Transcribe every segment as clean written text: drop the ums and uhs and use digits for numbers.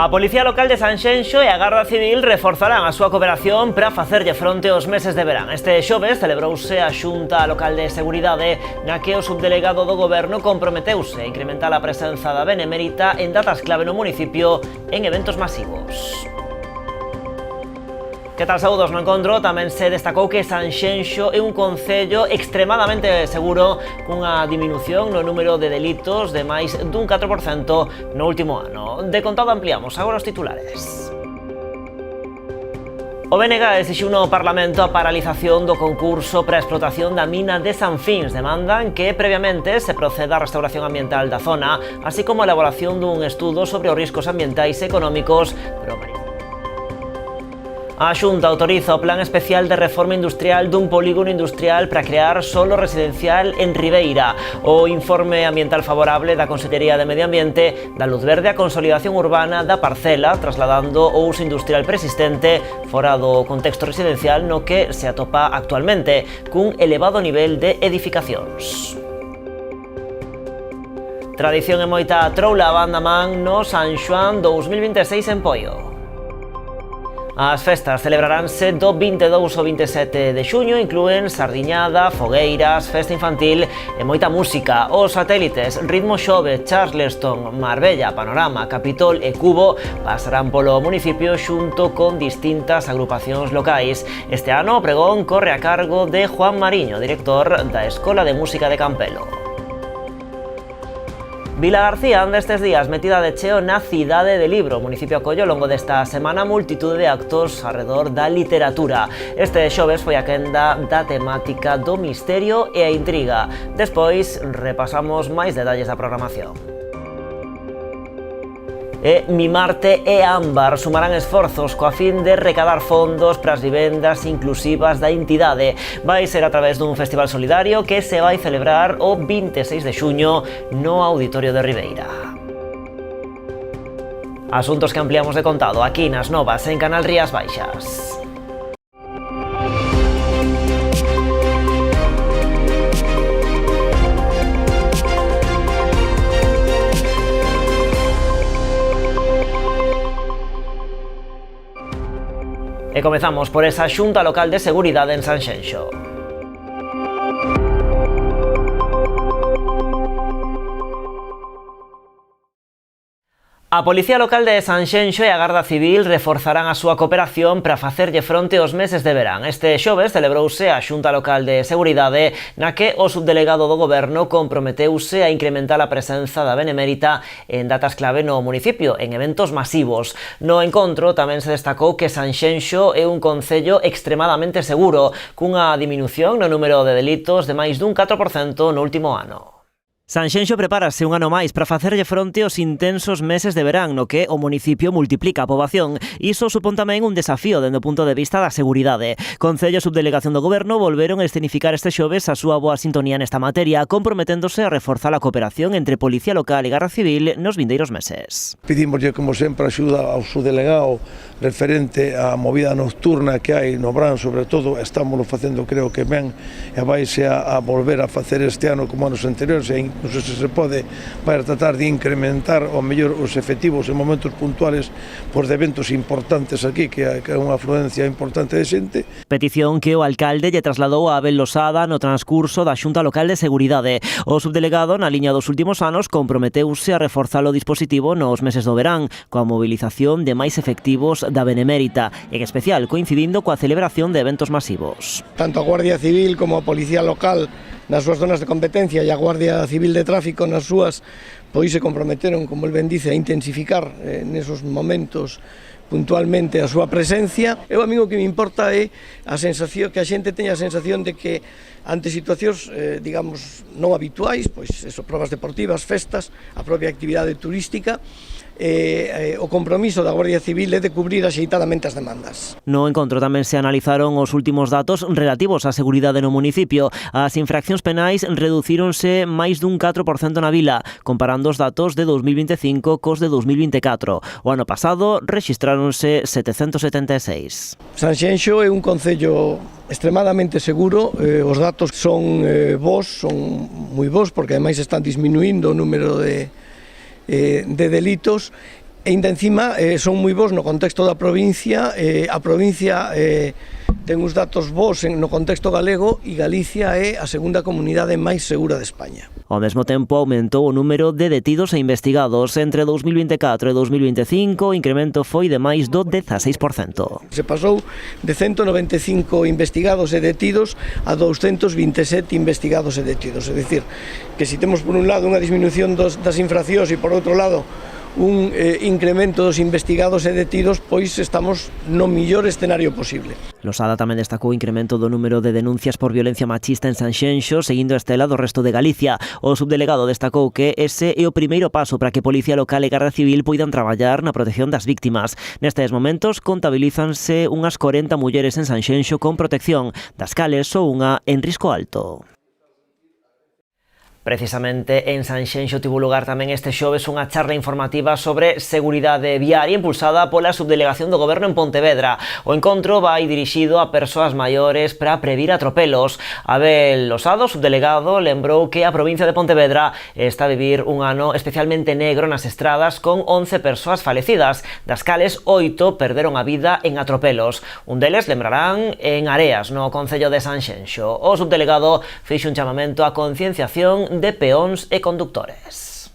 A Policía Local de Sanxenxo e a Garda Civil reforzarán a súa cooperación para facerlle fronte aos meses de verán. Este xoves celebrouse a Xunta Local de Seguridade, na que o subdelegado do Goberno comprometeuse a incrementar a presenza da Benemérita en datas clave no municipio en eventos masivos. Que tal, saúdos no encontro? Tamén se destacou que Sanxenxo é un concello extremadamente seguro, cunha diminución no número de delitos de máis dun 4% no último ano. De contado ampliamos agora os titulares. O BNG exixiu no Parlamento a paralización do concurso para a explotación da mina de Sanfins. Demandan que previamente se proceda á restauración ambiental da zona, así como a elaboración dun estudo sobre os riscos ambientais e económicos para o marisco. A Xunta autoriza o plan especial de reforma industrial dun polígono industrial para crear solo residencial en Ribeira. O informe ambiental favorable da Consellería de Medio Ambiente dá luz verde á consolidación urbana da parcela, trasladando o uso industrial persistente fora do contexto residencial no que se atopa actualmente, cun elevado nivel de edificacións. Tradición e moita troula a banda man no San Xoán 2026 en Poio. As festas celebraránse do 22 ao 27 de xuño, inclúen sardiñada, fogueiras, festa infantil e moita música. Os satélites Ritmo Xove, Charleston, Marbella, Panorama, Capitol e Cubo pasarán polo municipio xunto con distintas agrupacións locais. Este ano o pregón corre a cargo de Juan Mariño, director da Escola de Música de Campelo. Vilagarcía anda estes días metida de cheo na Cidade de Libro. O municipio acolle ao longo desta semana multitude de actos arredor da literatura. Este xoves foi a quenda da temática do misterio e a intriga. Despois repasamos máis detalles da programación. E Mimarte e Ámbar sumarán esforzos coa fin de recadar fondos para as vivendas inclusivas da entidade. Vai ser a través dun festival solidario que se vai celebrar o 26 de xuño no Auditorio de Ribeira. Asuntos que ampliamos de contado aquí nas Novas en Canal Rías Baixas. E comezamos por esa Xunta Local de Seguridade en Sanxenxo. A Policía Local de Sanxenxo e a Garda Civil reforzarán a súa cooperación para facerlle fronte aos meses de verán. Este xoves celebrouse a Xunta Local de Seguridade, na que o subdelegado do Goberno comprometeuse a incrementar a presenza da Benemérita en datas clave no municipio, en eventos masivos. No encontro tamén se destacou que Sanxenxo é un concello extremadamente seguro, cunha diminución no número de delitos de máis dun 4% no último ano. Sanxenxo prepárase un ano máis para facerlle fronte aos intensos meses de verán, no que o municipio multiplica a poboación. Iso supón tamén un desafío dende o punto de vista da seguridade. Concello e Subdelegación do Goberno volveron a escenificar este xoves a súa boa sintonía nesta materia, comprometéndose a reforzar a cooperación entre Policía Local e Garda Civil nos vindeiros meses. Pedimoslle, como sempre, axuda ao subdelegado referente á movida nocturna que hai no Bran, sobre todo, estamos facendo, creo que ben, e vaise a volver a facer este ano como anos anteriores, e incluso se pode vai a tratar de incrementar ao mellor os efectivos en momentos puntuales por de eventos importantes aquí, que é unha afluencia importante de xente. Petición que o alcalde lle trasladou a Abel Losada no transcurso da Xunta Local de Seguridade. O subdelegado, na liña dos últimos anos, comprometeuse a reforzar o dispositivo nos meses do verán, coa mobilización de máis efectivos da Benemérita, en especial coincidindo coa celebración de eventos masivos. Tanto a Guardia Civil como a Policía Local nas súas zonas de competencia e a Guardia Civil de Tráfico nas súas, pois se comprometeron, como el ben dice, a intensificar nesos momentos puntualmente a súa presencia. Eu, a mí, o que me importa é a sensación, que a xente teña a sensación de que ante situacións, digamos, non habituais, pois eso, probas deportivas, festas, a propia actividade turística, o compromiso da Guardia Civil é de cubrir axeitadamente as demandas. No encontro tamén se analizaron os últimos datos relativos á seguridade no municipio. As infraccións penais reducíronse máis dun 4% na vila, comparando os datos de 2025 cos de 2024. O ano pasado rexistráronse 776. Sanxenxo é un concello extremadamente seguro, os datos son bons, son moi bons, porque ademais están disminuindo o número de delitos E ainda encima son moi bons no contexto da provincia, a provincia ten uns datos bons no contexto galego e Galicia é a segunda comunidade máis segura de España. Ao mesmo tempo aumentou o número de detidos e investigados. Entre 2024 e 2025 o incremento foi de máis do 16%. Se pasou de 195 investigados e detidos a 227 investigados e detidos. É dicir, que se temos por un lado unha disminución das infraccións e por outro lado un incremento dos investigados e detidos, pois estamos no mellor escenario posible. Losada tamén destacou o incremento do número de denuncias por violencia machista en Sanxenxo, seguindo a estela do resto de Galicia. O subdelegado destacou que ese é o primeiro paso para que Policía Local e Garda Civil poidan traballar na protección das víctimas. Nestes momentos contabilízanse unhas 40 mulleres en Sanxenxo con protección, das cales só unha en risco alto. Precisamente en Sanxenxo tivo lugar tamén este xoves unha charla informativa sobre seguridade viaria impulsada pola Subdelegación do Goberno en Pontevedra. O encontro vai dirixido a persoas maiores para previr atropelos. Abel Losado, subdelegado, lembrou que a provincia de Pontevedra está a vivir un ano especialmente negro nas estradas con 11 persoas falecidas, das cales 8 perderon a vida en atropelos. Un deles, lembrarán, en Areas, no concello de Sanxenxo. O subdelegado fixo un chamamento á concienciación de peóns e conductores.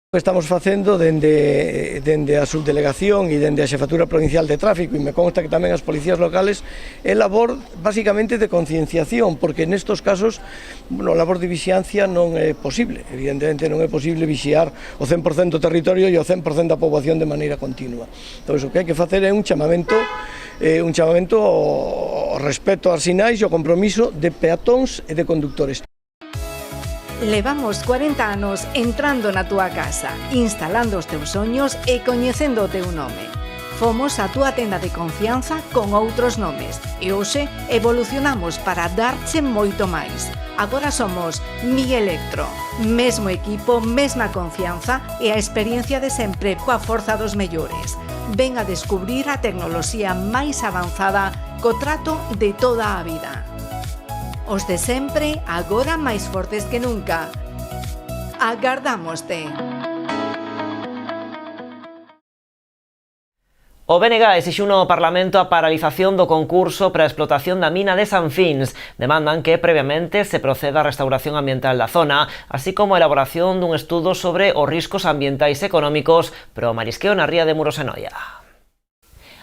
O que estamos facendo dende a subdelegación e dende a Xefatura Provincial de Tráfico, e me consta que tamén as policías locales, é labor basicamente de concienciación, porque nestos casos a labor de vixiancia non é posible. Evidentemente non é posible vixiar o 100% do territorio e o 100% da poboación de maneira continua. Entón, o que hai que facer é un chamamento ao respeto aos sinais e ao compromiso de peatóns e de conductores. Levamos 40 anos entrando na túa casa, instalando os teus soños e coñecendo o teu nome. Fomos a túa tenda de confianza con outros nomes e hoxe evolucionamos para darche moito máis. Agora somos Mi Electro, mesmo equipo, mesma confianza e a experiencia de sempre coa forza dos mellores. Ven a descubrir a tecnoloxía máis avanzada co trato de toda a vida. Os de sempre, agora máis fortes que nunca. Agardámoste. O BNG exixiu no Parlamento a paralización do concurso para a explotación da mina de San Fins. Demandan que previamente se proceda á restauración ambiental da zona, así como a elaboración dun estudo sobre os riscos ambientais e económicos para o marisqueo na ría de Muros e Noia.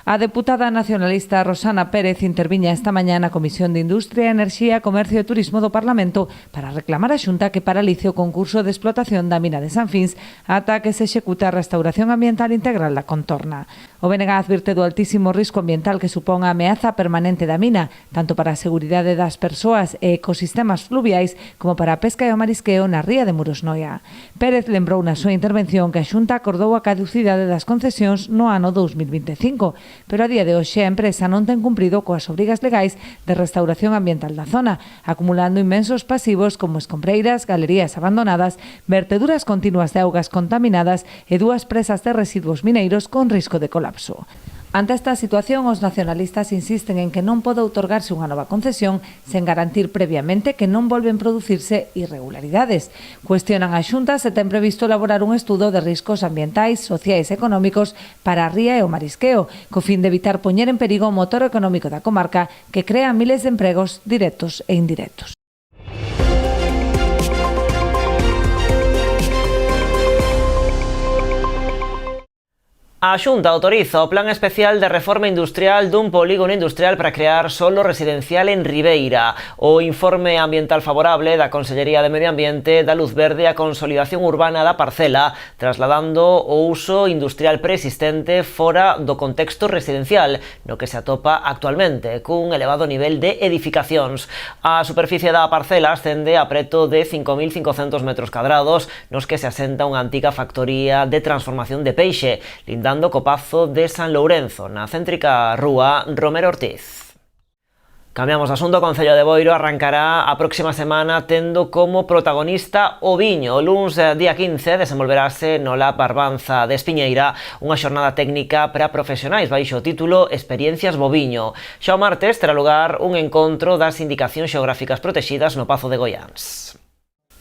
A deputada nacionalista Rosana Pérez interviña esta mañá na Comisión de Industria, Enerxía, Comercio e Turismo do Parlamento para reclamar a Xunta que paralice o concurso de explotación da mina de San Fins ata que se executa a restauración ambiental integral da contorna. O BNG advirte do altísimo risco ambiental que supón a ameaza permanente da mina, tanto para a seguridade das persoas e ecosistemas fluviais como para a pesca e o marisqueo na ría de Muros Noia. Pérez lembrou na súa intervención que a Xunta acordou a caducidade das concesións no ano 2025, pero a día de hoxe a empresa non ten cumprido coas obrigas legais de restauración ambiental da zona, acumulando inmensos pasivos como escombreiras, galerías abandonadas, verteduras continuas de augas contaminadas e 2 presas de residuos mineiros con risco de colapso. Ante esta situación, os nacionalistas insisten en que non pode outorgarse unha nova concesión sen garantir previamente que non volven producirse irregularidades. Cuestionan a Xunta se ten previsto elaborar un estudo de riscos ambientais, sociais e económicos para a ría e o marisqueo, co fin de evitar poñer en perigo o motor económico da comarca que crea miles de empregos directos e indirectos. A Xunta autoriza o plan especial de reforma industrial dun polígono industrial para crear solo residencial en Ribeira. O informe ambiental favorable da Consellería de Medio Ambiente dá luz verde á consolidación urbana da parcela, trasladando o uso industrial preexistente fora do contexto residencial, no que se atopa actualmente, cun elevado nivel de edificacións. A superficie da parcela ascende a preto de 5.500 metros cadrados, nos que se asenta unha antiga factoría de transformación de peixe, lindando co Pazo de San Lourenzo, na céntrica rúa Romero Ortiz. Cambiamos de asunto. O Concello de Boiro arrancará a próxima semana tendo como protagonista o viño. O luns día 15 desenvolverase no Lab Barbanza de Espiñeira unha xornada técnica para profesionais baixo o título Experiencias Boviño. Xa o martes terá lugar un encontro das indicacións xeográficas protexidas no Pazo de Goiáns.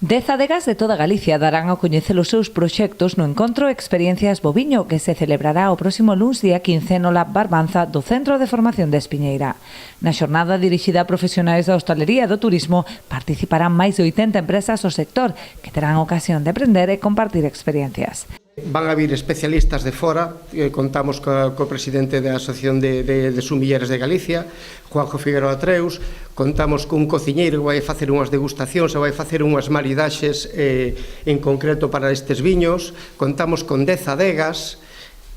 10 adegas de toda Galicia darán a coñecer os seus proxectos no encontro Experiencias Boviño que se celebrará o próximo luns día 15 no Lab Barbanza do Centro de Formación de Espiñeira. Na xornada dirixida a profesionais da hostalería e do turismo participarán máis de 80 empresas do sector que terán ocasión de aprender e compartir experiencias. Van a vir especialistas de fora, contamos co presidente da Asociación de Sumilleres de Galicia, Juanjo Figueroa Treus, contamos cun cociñeiro que vai facer unhas degustacións e vai facer unhas maridaxes en concreto para estes viños, contamos con 10 adegas,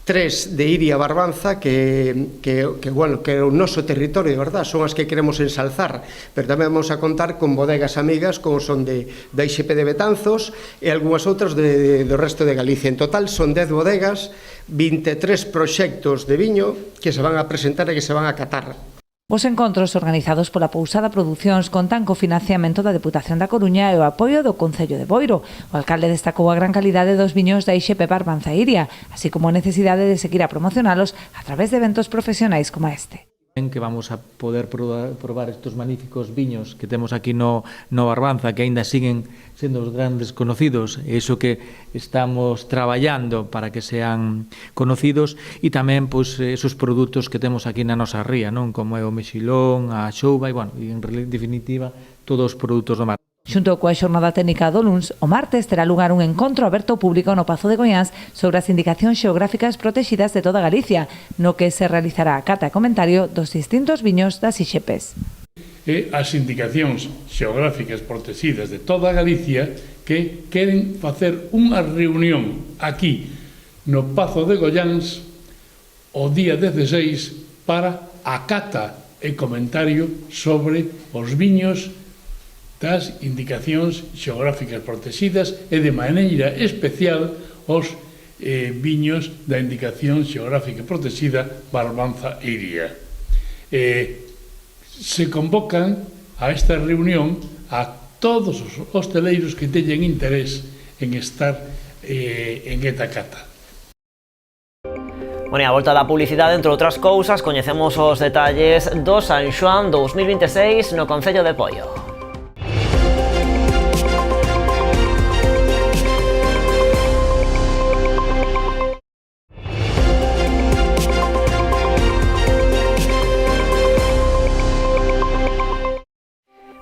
3 de Iria Barbanza, que é o noso territorio, de verdad, son as que queremos ensalzar, pero tamén vamos a contar con bodegas amigas, como son da IXP de Betanzos e algunhas outras do resto de Galicia. En total son 10 bodegas, 23 proxectos de viño que se van a presentar e que se van a catar. Os encontros organizados pola Pousada Producións contan co financiamento da Deputación da Coruña e o apoio do Concello de Boiro. O alcalde destacou a gran calidade dos viños da IXP Barbanza Iria, así como a necesidade de seguir a promocionalos a través de eventos profesionais como este. Que vamos a poder probar estes magníficos viños que temos aquí no Barbanza, que aínda siguen sendo os grandes conocidos, e iso que estamos traballando para que sean conocidos, e tamén pois esos produtos que temos aquí na nosa ría, non, como é o mexilón, a xouba e, bueno, en definitiva, todos os produtos do mar. Xunto coa xornada técnica do luns, o martes terá lugar un encontro aberto ao público no Pazo de Goiáns sobre as indicacións xeográficas protegidas de toda Galicia, no que se realizará a cata e comentario dos distintos viños das IXPs. E as indicacións xeográficas protegidas de toda Galicia que queren facer unha reunión aquí no Pazo de Goiáns o día 16 para a cata e comentario sobre os viños das indicacións xeográficas protegidas e de maneira especial os viños da indicación xeográfica protegida Barbanza Iria. Se convocan a esta reunión a todos os hosteleiros que teñen interés en estar en esta cata. Bueno, e a volta da publicidade, entre outras cousas, coñecemos os detalles do San Xoán 2026 no Concello de Poio.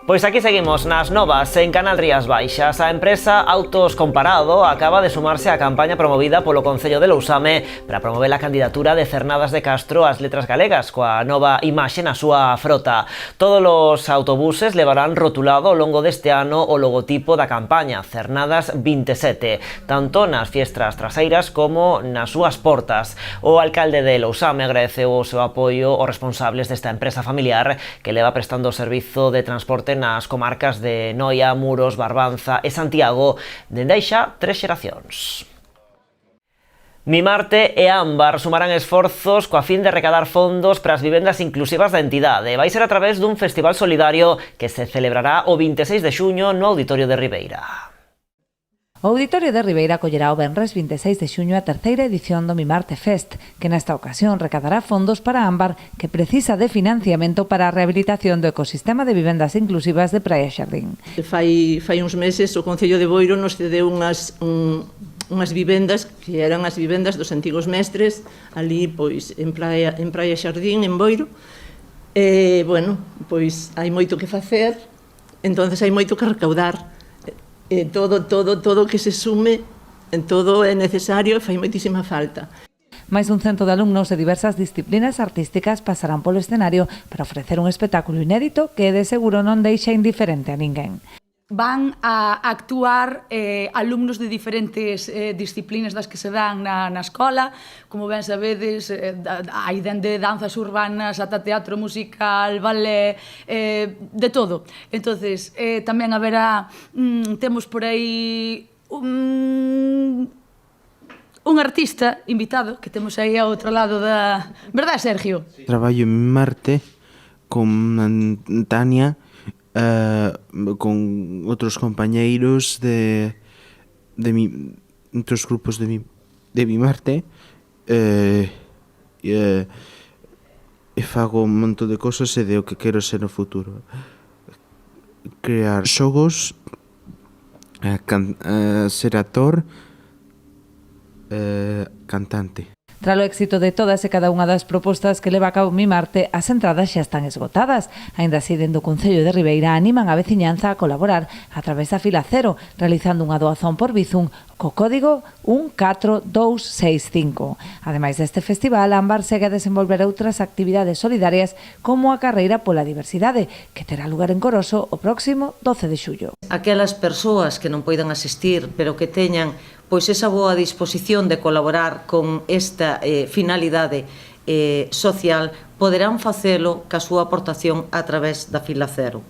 Pois aquí seguimos nas novas en Canal Rías Baixas. A empresa Autos Comparado acaba de sumarse á campaña promovida polo Concello de Lousame para promover a candidatura de Cernadas de Castro ás Letras Galegas coa nova imaxe na súa frota. Todos os autobuses levarán rotulado ao longo deste ano o logotipo da campaña Cernadas 27, tanto nas fiestras traseiras como nas súas portas. O alcalde de Lousame agradeceu o seu apoio aos responsables desta empresa familiar que leva prestando o servizo de transporte nas comarcas de Noia, Muros, Barbanza e Santiago dende hai xa 3 xeracións. Mimarte e Ámbar sumarán esforzos coa fin de recadar fondos para as vivendas inclusivas da entidade. Vai ser a través dun festival solidario que se celebrará o 26 de xuño no Auditorio de Ribeira. O Auditorio de Ribeira acollerá o venres 26 de xuño a terceira edición do Mimarte Fest, que nesta ocasión recadará fondos para Ámbar, que precisa de financiamento para a rehabilitación do ecosistema de vivendas inclusivas de Praia Xardín. Fai uns meses o Concello de Boiro nos cedeu unhas vivendas que eran as vivendas dos antigos mestres ali pois en Praia Xardín, en Boiro. E, bueno, pois hai moito que facer, entonces hai moito que recaudar. Todo que se sume, todo é necesario e fai moitísima falta. Máis dun 100 de alumnos de diversas disciplinas artísticas pasarán polo escenario para ofrecer un espectáculo inédito que de seguro non deixa indiferente a ninguén. Van a actuar alumnos de diferentes disciplinas das que se dan na escola, como ben sabedes, hai dende danzas urbanas ata teatro musical, ballet, de todo. Entonces, tamén haberá, temos por aí un artista invitado que temos aí ao outro lado da... Verdade, Sergio? Traballo en Marte con Tania, con outros compañeiros de outros grupos de Mimarte, e fago un montón de cosas e de o que quero ser no futuro. Crear xogos ser actor, cantante. Tralo éxito de todas e cada unha das propostas que leva a cabo Mimarte, as entradas xa están esgotadas. Aínda así, dende o Concello de Ribeira animan a veciñanza a colaborar a través da Fila Cero, realizando unha doazón por Bizum co código 14265. Ademais deste festival, Ámbar segue a desenvolver outras actividades solidarias como a Carreira pola Diversidade, que terá lugar en Coroso o próximo 12 de xullo. Aquelas persoas que non poidan asistir, pero que teñan pois esa boa disposición de colaborar con esta finalidade social, poderán facelo ca súa aportación a través da Fila Cero.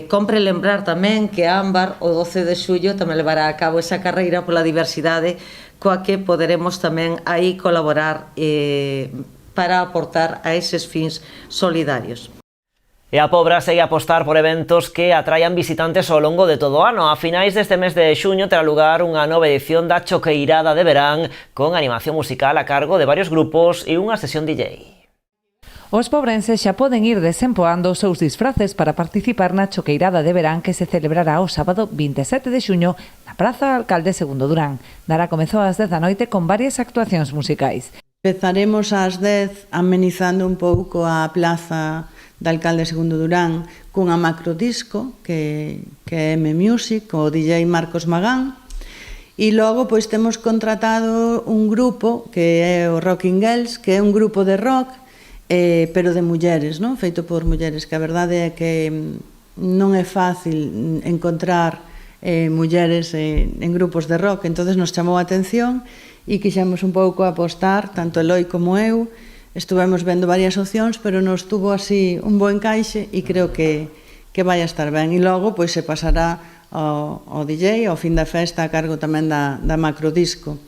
Compre lembrar tamén que Ámbar o 12 de xullo tamén levará a cabo esa carreira pola diversidade coa que poderemos tamén aí colaborar para aportar a eses fins solidarios. E a Pobra segue a apostar por eventos que atraian visitantes ao longo de todo o ano. A finais deste mes de xuño terá lugar unha nova edición da Choqueirada de Verán con animación musical a cargo de varios grupos e unha sesión DJ. Os pobrenses xa poden ir desempoando os seus disfraces para participar na Choqueirada de Verán que se celebrará o sábado 27 de xuño na Praza Alcalde Segundo Durán. Dará comezo ás 10 da noite con varias actuacións musicais. Empezaremos ás 10 amenizando un pouco a plaza da Alcalde Segundo Durán cunha macrodisco que é M-Music, o DJ Marcos Magán, e logo pois temos contratado un grupo que é o Rocking Girls, que é un grupo de rock, pero de mulleres, non? Feito por mulleres, que a verdade é que non é fácil encontrar mulleres en grupos de rock, entonces nos chamou a atención e quixemos un pouco apostar, tanto Eloi como eu. Estuvemos vendo varias opcións, pero nos tuvo así un bo encaixe e creo que vai a estar ben. E logo pois se pasará ao DJ, ao fin da festa, a cargo tamén da macrodisco.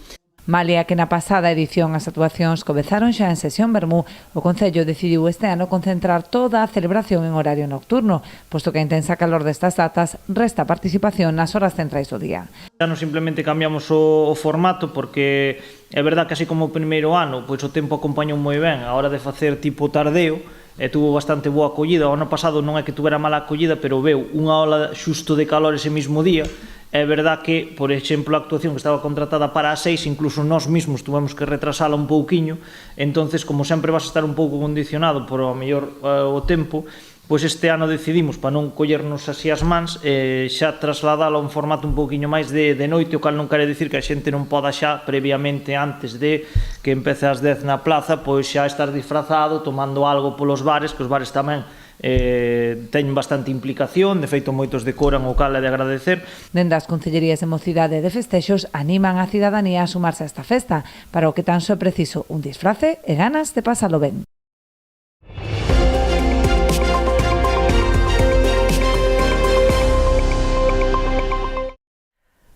Malia que na pasada edición as actuacións comezaron xa en sesión vermú, o Concello decidiu este ano concentrar toda a celebración en horario nocturno, posto que a intensa calor destas datas resta participación nas horas centrais do día. Xa non simplemente cambiamos o formato porque é verdad que así como o primeiro ano, pois o tempo acompañou moi ben a hora de facer tipo tardeo, e tuvo bastante boa acollida. O ano pasado non é que tuvera mala acollida, pero veu unha ola xusto de calor ese mismo día. É verdad que, por exemplo, a actuación que estaba contratada para as 6, incluso nós mesmos tuvemos que retrasala un pouquiño, entonces, como sempre vas a estar un pouco condicionado por o mellor o tempo, pois este ano decidimos, para non collernos así as mans, xa trasladala a un formato un pouquiño máis de noite, o cal non quere dicir que a xente non poda xa previamente, antes de que empece as 10 na plaza, pois xa estar disfrazado, tomando algo polos bares, que os bares tamén teñen bastante implicación, de feito moitos decoran, o cal é de agradecer. Dende as Concellerías de Mocidade e de Festexos animan a cidadanía a sumarse a esta festa, para o que tan só é preciso un disfrace e ganas de pasalo ben.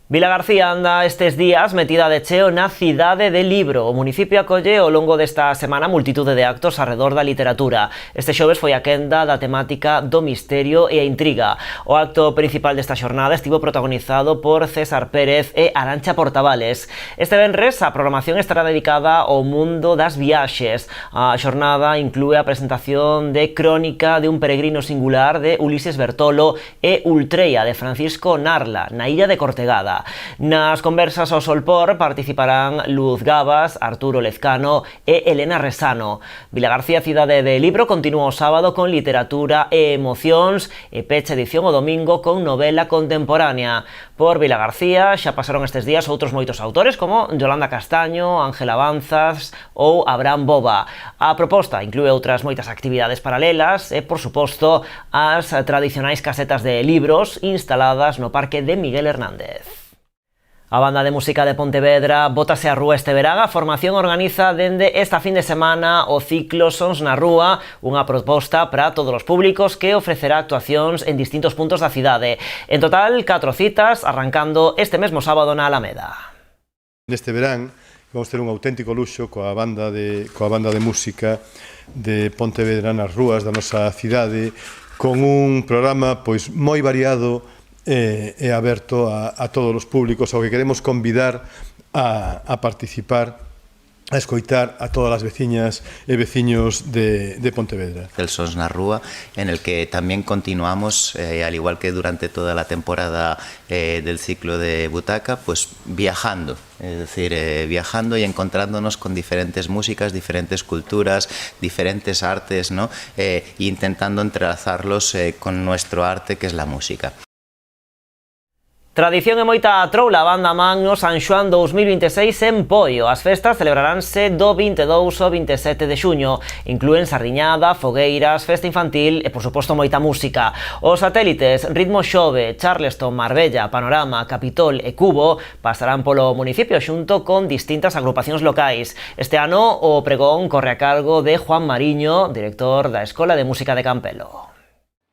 Vilagarcía anda estes días metida de cheo na cidade de Libro. O municipio acolle ao longo desta semana multitude de actos arredor da literatura. Este xoves foi a quenda da temática do misterio e a intriga. O acto principal desta xornada estivo protagonizado por César Pérez e Arantxa Portavales. Este venres a programación estará dedicada ao mundo das viaxes. A xornada inclúe a presentación de Crónica de un peregrino singular de Ulises Bertolo e Ultreia de Francisco Narla, na illa de Cortegada. Nas conversas ao Solpor participarán Luz Gabas, Arturo Lezcano e Elena Resano. Vilagarcía Cidade de Libro continúa o sábado con literatura e emocións e pecha edición o domingo con novela contemporánea. Por Vilagarcía xa pasaron estes días outros moitos autores como Yolanda Castaño, Ángela Banzas ou Abraham Boba. A proposta inclúe outras moitas actividades paralelas e, por suposto, as tradicionais casetas de libros instaladas no Parque de Miguel Hernández. A banda de música de Pontevedra bótase á rúa este verán. A formación organiza dende esta fin de semana o ciclo Sons na Rúa, unha proposta para todos os públicos que ofrecerá actuacións en distintos puntos da cidade. En total, 4 citas, arrancando este mesmo sábado na Alameda. Neste verán vamos ter un auténtico luxo coa banda de música de Pontevedra nas rúas da nosa cidade, con un programa pois moi variado e aberto a todos os públicos, ao que queremos convidar a participar a escoitar a todas as veciñas e veciños de Pontevedra. El Sons na Rúa, en el que también continuamos, al igual que durante toda la temporada del ciclo de Butaca, pues viajando, es decir, viajando y encontrándonos con diferentes músicas, diferentes culturas, diferentes artes, ¿no? Intentando entrelazarlos con nuestro arte, que es la música. Tradición e moita troula, a banda man no San Xoán 2026 en Poio. As festas celebraránse do 22 ao 27 de xuño. Inclúen sardiñada, fogueiras, festa infantil e, por suposto, moita música. Os satélites Ritmo Xove, Charleston, Marbella, Panorama, Capitol e Cubo pasarán polo municipio xunto con distintas agrupacións locais. Este ano o pregón corre a cargo de Juan Mariño, director da Escola de Música de Campelo.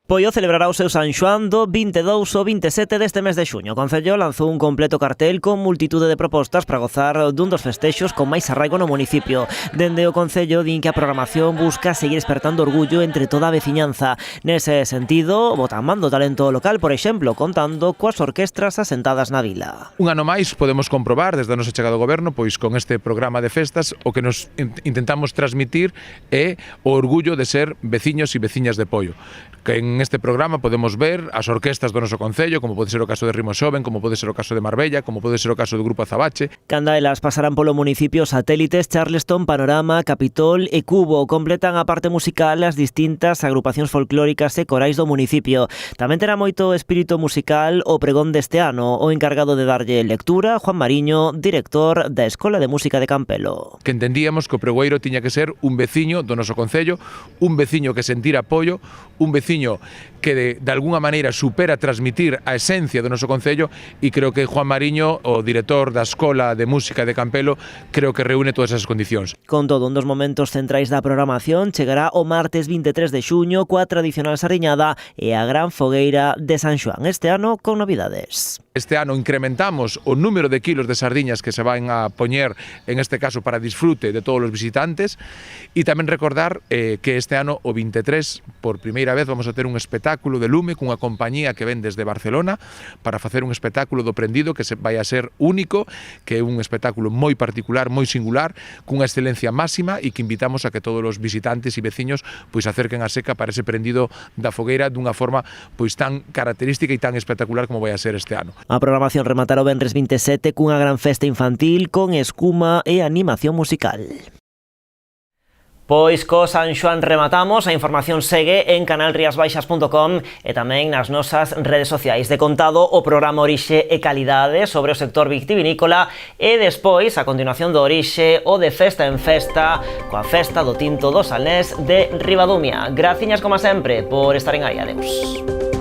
Poio celebrará o seu San Xoán do 22 ao 27 deste mes de xuño. O Concello lanzou un completo cartel con multitude de propostas para gozar dun dos festexos con máis arraigo no municipio. Dende o Concello din que a programación busca seguir despertando orgullo entre toda a veciñanza. Nese sentido, botan man do talento local, por exemplo, contando coas orquestras asentadas na vila. Un ano máis podemos comprobar desde a nosa chegada ao goberno, pois con este programa de festas o que nos intentamos transmitir é o orgullo de ser veciños e veciñas de Poio. Que en este programa podemos ver as orquestas do noso Concello, como pode ser o caso de Ritmo Xoven, como pode ser o caso de Marbella, como pode ser o caso do Grupo Azabache. Canda elas pasarán polo municipio satélites Charleston, Panorama, Capitol e Cubo. Completan a parte musical as distintas agrupacións folclóricas e corais do municipio. Tamén terá moito espírito musical o pregón deste ano. O encargado de darlle lectura, Juan Mariño, director da Escola de Música de Campelo. Que entendíamos que o pregoeiro tiña que ser un veciño do noso Concello, un veciño que sentira apoio, un veciño que de alguna maneira supera transmitir a esencia do noso Concello, e creo que Juan Mariño, o director da Escola de Música de Campelo, creo que reúne todas esas condicións. Con todo, un dos momentos centrais da programación chegará o martes 23 de xuño coa tradicional sardiñada e a gran fogueira de San Xoán, este ano con novidades. Este ano incrementamos o número de kilos de sardiñas que se van a poñer, en este caso para disfrute de todos os visitantes, e tamén recordar que este ano, o 23, por primeira vez vamos a ter un espectáculo de lume cunha compañía que ven desde Barcelona para facer un espectáculo do prendido que vai a ser único, que é un espectáculo moi particular, moi singular, cunha excelencia máxima, e que invitamos a que todos os visitantes e veciños pois acerquen a seca para ese prendido da fogueira dunha forma pois tan característica e tan espectacular como vai a ser este ano. A programación rematará o venres 27 cunha gran festa infantil con escuma e animación musical. Pois co San Xoán rematamos, a información segue en canalriasbaixas.com e tamén nas nosas redes sociais. De contado o programa Orixe e Calidade sobre o sector vitivinícola e despois, a continuación do Orixe, o de Festa en Festa coa Festa do Tinto do Salnés de Ribadumia. Graciñas como sempre por estaren aí, adeus.